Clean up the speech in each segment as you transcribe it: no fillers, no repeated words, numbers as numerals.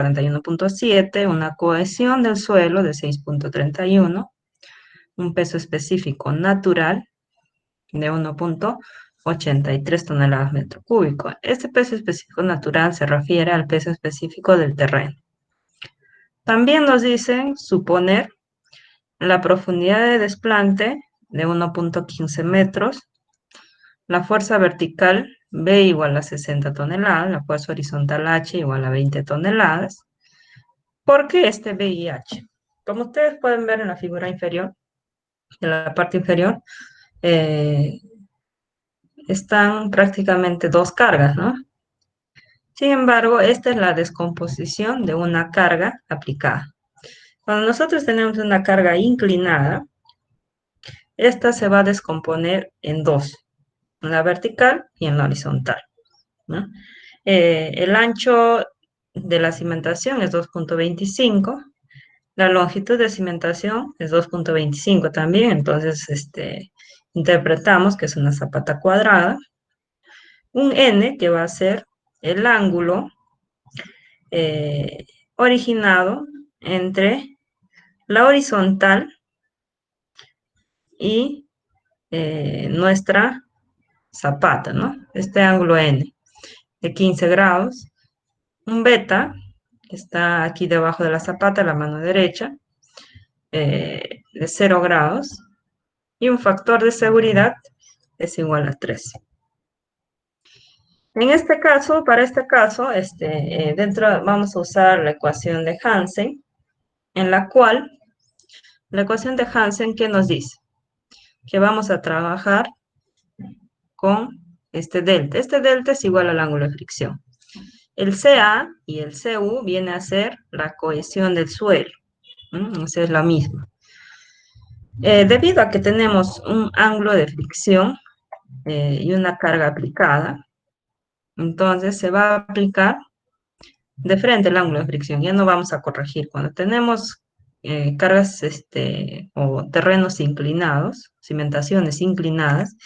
41.7, una cohesión del suelo de 6.31, un peso específico natural de 1.83 toneladas metro cúbico. Este peso específico natural se refiere al peso específico del terreno. También nos dicen suponer la profundidad de desplante de 1.15 metros, la fuerza vertical B igual a 60 toneladas, la fuerza horizontal H igual a 20 toneladas. ¿Por qué este B y H? Como ustedes pueden ver en la figura inferior, en la parte inferior, eh, están prácticamente dos cargas, ¿no? Sin embargo, esta es la descomposición de una carga aplicada. Cuando nosotros tenemos una carga inclinada, esta se va a descomponer en dos, en la vertical y en la horizontal, ¿no? El ancho de la cimentación es 2.25, la longitud de cimentación es 2.25 también, entonces interpretamos que es una zapata cuadrada. Un n que va a ser el ángulo originado entre la horizontal y nuestra zapata, ¿no? Este ángulo n de 15 grados. Un beta, que está aquí debajo de la zapata, la mano derecha, de 0 grados. Y un factor de seguridad es igual a 3. En este caso, para este caso, dentro vamos a usar la ecuación de Hansen, en la cual la ecuación de Hansen, ¿qué nos dice? Que vamos a trabajar con este delta. Este delta es igual al ángulo de fricción. El CA y el CU viene a ser la cohesión del suelo. Esa es la misma. Debido a que tenemos un ángulo de fricción y una carga aplicada, entonces se va a aplicar de frente el ángulo de fricción. Ya no vamos a corregir. Cuando tenemos cargas o terrenos inclinados, cimentaciones inclinadas,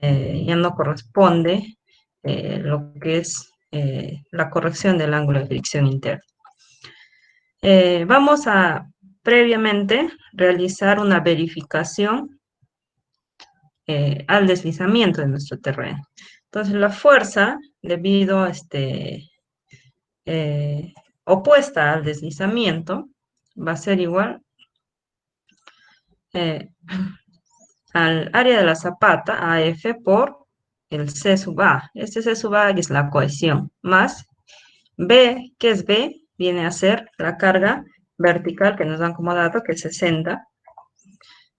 ya no corresponde lo que es la corrección del ángulo de fricción interno. Vamos a previamente realizar una verificación al deslizamiento de nuestro terreno. Entonces, la fuerza, debido a opuesta al deslizamiento, va a ser igual eh, al área de la zapata, AF, por el C sub A. Este C sub A es la cohesión, más B, ¿qué es B? Viene a ser la carga vertical que nos dan como dato, que es 60,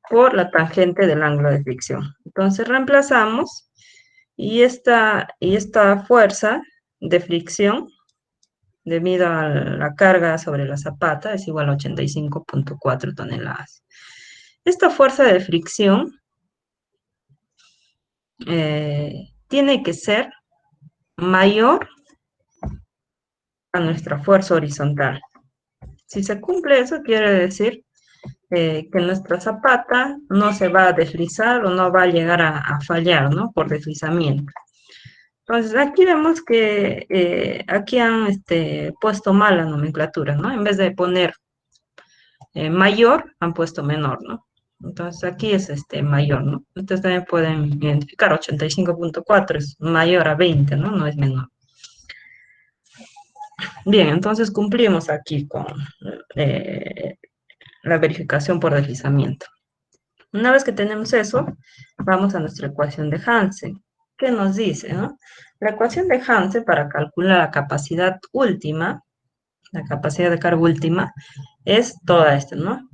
por la tangente del ángulo de fricción. Entonces reemplazamos y esta fuerza de fricción debido a la carga sobre la zapata es igual a 85.4 toneladas. Esta fuerza de fricción tiene que ser mayor a nuestra fuerza horizontal. Si se cumple eso, quiere decir que nuestra zapata no se va a deslizar o no va a llegar a fallar, ¿no? Por deslizamiento. Entonces, aquí vemos que aquí han puesto mal la nomenclatura, ¿no? En vez de poner mayor, han puesto menor, ¿no? Entonces, aquí es mayor, ¿no? Ustedes también pueden identificar 85.4 es mayor a 20, ¿no? No es menor. Bien, entonces cumplimos aquí con la verificación por deslizamiento. Una vez que tenemos eso, vamos a nuestra ecuación de Hansen. ¿Qué nos dice, no? La ecuación de Hansen para calcular la capacidad última, la capacidad de carga última, es toda esta, ¿no?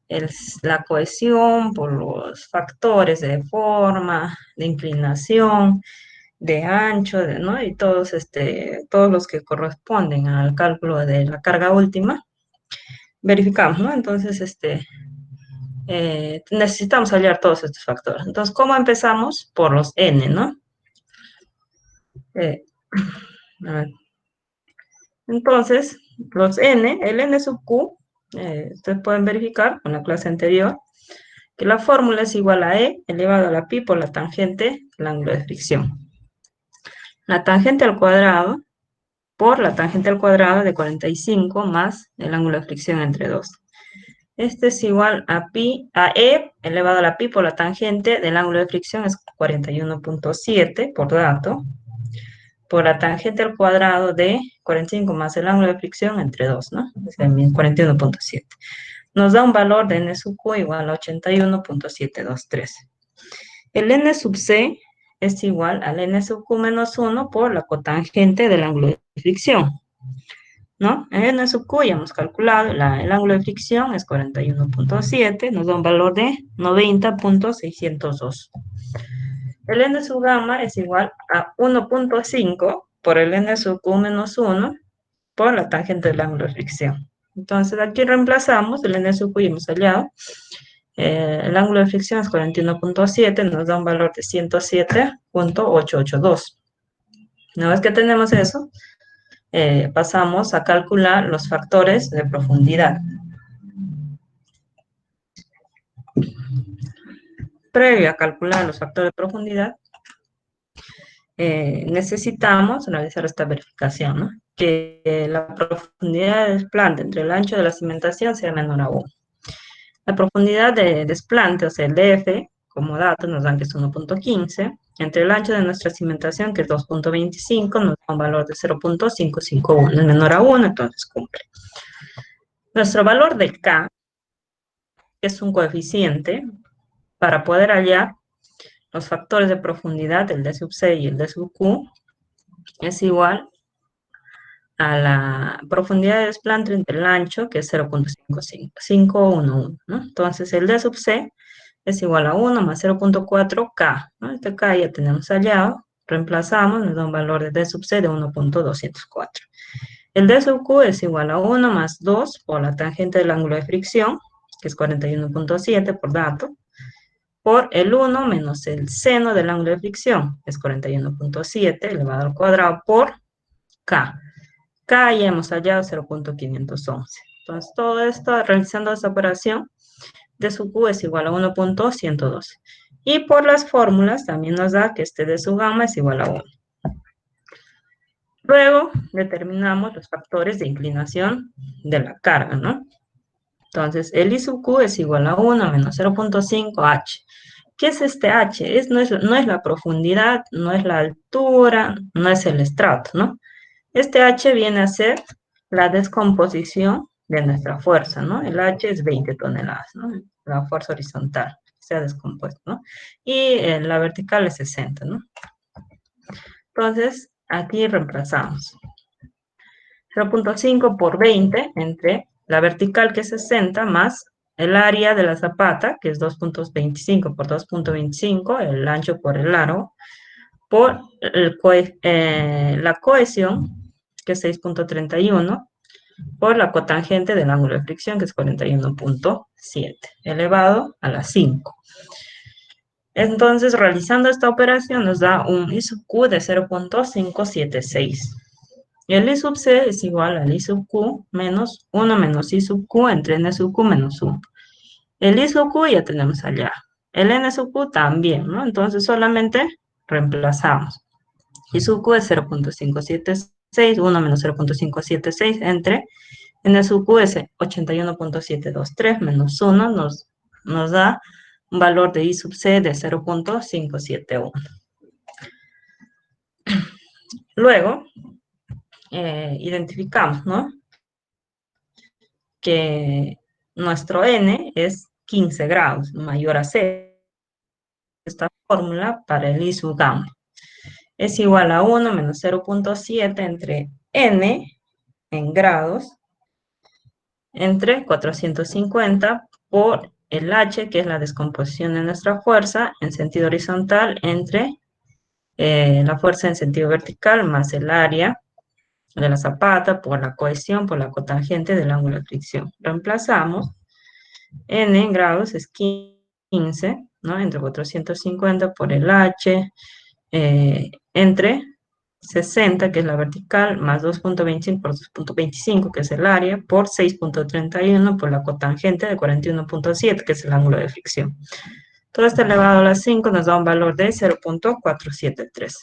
Es la cohesión por los factores de forma, de inclinación, de ancho, ¿no? Y todos los que corresponden al cálculo de la carga última, verificamos, ¿no? Entonces, necesitamos hallar todos estos factores. Entonces, ¿cómo empezamos? Por los n, ¿no? Eh, a ver. Entonces, los n, el n sub q, ustedes pueden verificar con la clase anterior, que la fórmula es igual a e elevado a la pi por la tangente del ángulo de fricción. La tangente al cuadrado por la tangente al cuadrado de 45 más el ángulo de fricción entre 2. Este es igual a E elevado a la pi por la tangente del ángulo de fricción es 41.7 por dato, por la tangente al cuadrado de 45 más el ángulo de fricción entre 2, ¿no? Es el mismo, 41.7. Nos da un valor de n sub q igual a 81.723. El n sub c es igual al n sub q menos 1 por la cotangente del ángulo de fricción, ¿no? En n sub q ya hemos calculado, el ángulo de fricción es 41.7, nos da un valor de 90.602. El n sub gamma es igual a 1.5 por el n sub q menos 1 por la tangente del ángulo de fricción. Entonces aquí reemplazamos el n sub q y hemos hallado. El ángulo de fricción es 41.7, nos da un valor de 107.882. Una vez que tenemos eso, pasamos a calcular los factores de profundidad. Previo a calcular los factores de profundidad, necesitamos realizar esta verificación, ¿no? Que la profundidad del desplante entre el ancho de la cimentación sea menor a 1. La profundidad de desplante, o sea, el DF, como dato, nos dan que es 1.15. Entre el ancho de nuestra cimentación, que es 2.25, nos da un valor de 0.551. Es menor a 1, entonces cumple. Nuestro valor de K, que es un coeficiente, para poder hallar los factores de profundidad, el D sub C y el D sub Q, es igual a la profundidad de desplante entre el ancho, que es 0.511, ¿no? Entonces, el D sub C es igual a 1 más 0.4K, ¿no? Este K ya tenemos hallado, reemplazamos, nos da un valor de D sub C de 1.204. El D sub Q es igual a 1 más 2 por la tangente del ángulo de fricción, que es 41.7 por dato, por el 1 menos el seno del ángulo de fricción, que es 41.7 elevado al cuadrado por K. K ya hemos hallado 0.511. Entonces, todo esto, realizando esta operación, D sub Q es igual a 1.112. Y por las fórmulas también nos da que este D sub gamma es igual a 1. Luego determinamos los factores de inclinación de la carga, ¿no? Entonces, el I sub Q es igual a 1 menos 0.5 H. ¿Qué es este H? No es la profundidad, no es la altura, no es el estrato, ¿no? Este H viene a ser la descomposición de nuestra fuerza, ¿no? El H es 20 toneladas, ¿no? La fuerza horizontal se ha descompuesto, ¿no? Y la vertical es 60, ¿no? Entonces, aquí reemplazamos 0.5 por 20 entre la vertical, que es 60, más el área de la zapata, que es 2.25 por 2.25, el ancho por el largo, por la cohesión, que es 6.31, por la cotangente del ángulo de fricción, que es 41.7, elevado a la 5. Entonces, realizando esta operación, nos da un I sub Q de 0.576. Y el I sub C es igual al I sub Q menos 1 menos I sub Q entre N sub Q menos 1. El I sub Q ya tenemos allá. El N sub Q también, ¿no? Entonces, solamente reemplazamos. I sub Q es 0.576, 1 menos 0.576 entre N sub Q es 81.723 menos 1 nos da un valor de I sub C de 0.571. Luego, identificamos, ¿no? Que nuestro N es 15 grados, mayor a 0. Esta fórmula para el I sub gamma es igual a 1 menos 0.7 entre N en grados entre 450 por el H, que es la descomposición de nuestra fuerza en sentido horizontal, entre la fuerza en sentido vertical más el área de la zapata por la cohesión, por la cotangente del ángulo de fricción. Reemplazamos, N en grados es 15, ¿no? Entre 450 por el H, entre 60, que es la vertical, más 2.25 por 2.25, que es el área, por 6.31 por la cotangente de 41.7, que es el ángulo de fricción. Todo esto elevado a la 5 nos da un valor de 0.473.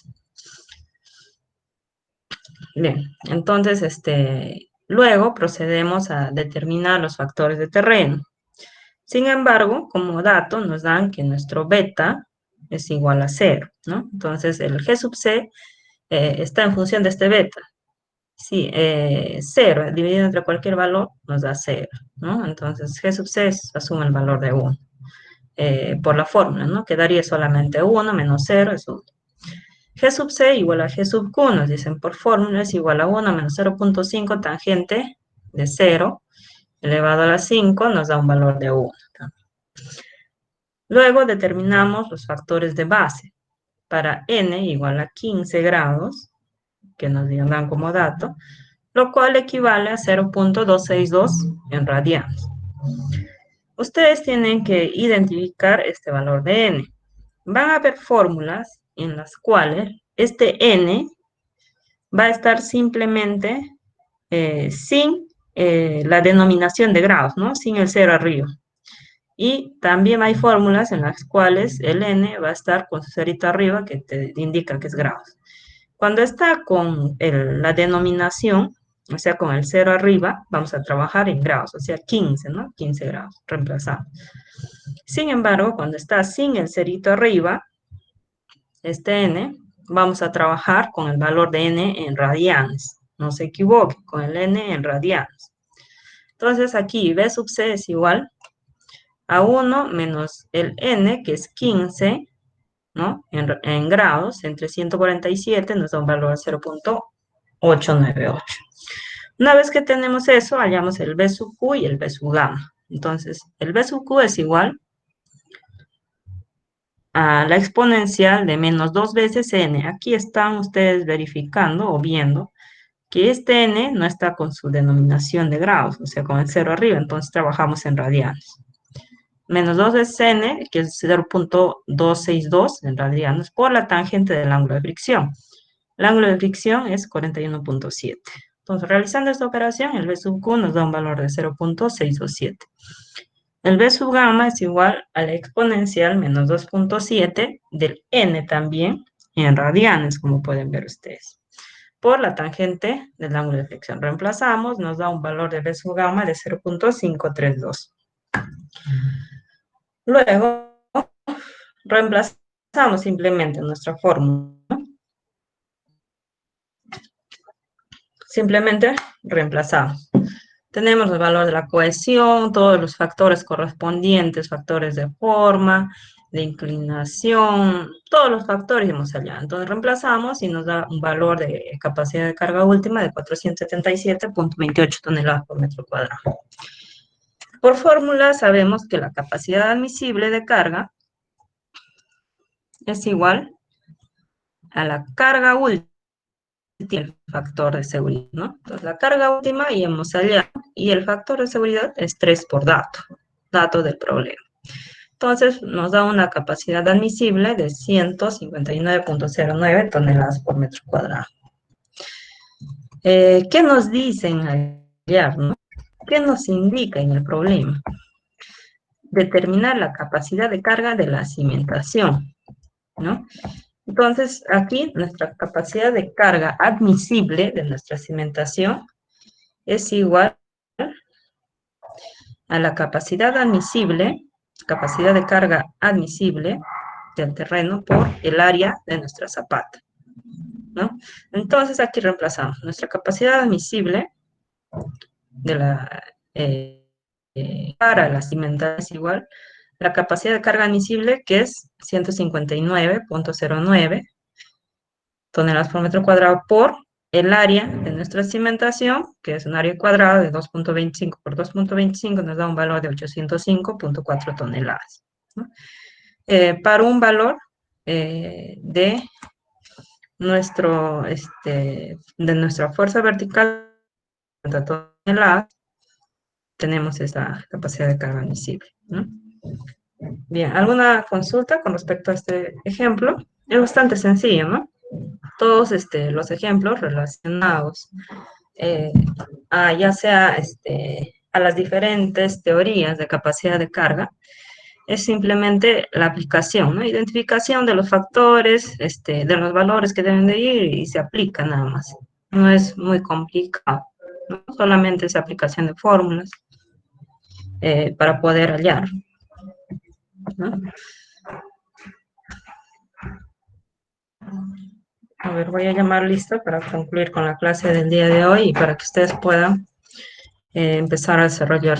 Bien, entonces, luego procedemos a determinar los factores de terreno. Sin embargo, como dato nos dan que nuestro beta es igual a cero, ¿no? Entonces, el G sub C está en función de este beta. Sí, 0 dividido entre cualquier valor nos da cero, ¿no? Entonces, G sub C asume el valor de 1 por la fórmula, ¿no? Quedaría solamente 1 menos 0 es 1. G sub C igual a G sub Q, nos dicen por fórmula, es igual a 1 menos 0,5 tangente de 0 elevado a la 5 nos da un valor de 1. Luego determinamos los factores de base. Para n igual a 15 grados, que nos dan como dato, lo cual equivale a 0,262 en radianes. Ustedes tienen que identificar este valor de n. Van a haber fórmulas en las cuales este n va a estar simplemente sin la denominación de grados, ¿no? Sin el cero arriba. Y también hay fórmulas en las cuales el n va a estar con su cerito arriba que te indica que es grados. Cuando está con la denominación, o sea, con el cero arriba, vamos a trabajar en grados, o sea, 15, ¿no? 15 grados, reemplazamos. Sin embargo, cuando está sin el cerito arriba, este n, vamos a trabajar con el valor de n en radianes. No se equivoque, con el n en radianes. Entonces aquí B sub c es igual a 1 menos el n, que es 15, ¿no? En grados, entre 147 nos da un valor de 0,898. Una vez que tenemos eso, hallamos el B sub Q y el B sub gamma. Entonces, el B sub Q es igual a la exponencial de menos 2 veces n. Aquí están ustedes verificando o viendo que este n no está con su denominación de grados, o sea, con el cero arriba, entonces trabajamos en radianes. Menos 2 veces n, que es 0,262 en radianes, por la tangente del ángulo de fricción. El ángulo de fricción es 41,7. Entonces, realizando esta operación, el B sub Q nos da un valor de 0,627. El B sub gamma es igual a la exponencial menos 2,7 del n también en radianes, como pueden ver ustedes. Por la tangente del ángulo de fricción reemplazamos, nos da un valor de B sub gamma de 0,532. Luego, reemplazamos simplemente nuestra fórmula. Simplemente reemplazamos. Tenemos el valor de la cohesión, todos los factores correspondientes, factores de forma, de inclinación, todos los factores hemos allá. Entonces reemplazamos y nos da un valor de capacidad de carga última de 477,28 toneladas por metro cuadrado. Por fórmula sabemos que la capacidad admisible de carga es igual a la carga última, el factor de seguridad, ¿no? Entonces la carga última y hemos hallado, y el factor de seguridad es 3 por dato del problema. Entonces nos da una capacidad admisible de 159,09 toneladas por metro cuadrado. ¿Qué nos dicen hallar, no? ¿Qué nos indica en el problema? Determinar la capacidad de carga de la cimentación, ¿no? Entonces, aquí nuestra capacidad de carga admisible de nuestra cimentación es igual a la capacidad admisible, capacidad de carga admisible del terreno por el área de nuestra zapata, ¿no? Entonces, aquí reemplazamos nuestra capacidad admisible de la para la cimentación es igual la capacidad de carga admisible, que es 159,09 toneladas por metro cuadrado por el área de nuestra cimentación, que es un área cuadrada de 2,25 por 2,25, nos da un valor de 805,4 toneladas, ¿no? Para un valor de nuestra fuerza vertical de toneladas, tenemos esa capacidad de carga admisible, ¿no? Bien, ¿alguna consulta con respecto a este ejemplo? Es bastante sencillo, ¿no? Todos los ejemplos relacionados eh, ya sea a las diferentes teorías de capacidad de carga, es simplemente la aplicación, ¿no? Identificación de los factores, de los valores que deben de ir y se aplica nada más. no es muy complicado, ¿no? Solamente es aplicación de fórmulas para poder hallar, ¿no? A ver, voy a llamar lista para concluir con la clase del día de hoy y para que ustedes puedan empezar a desarrollar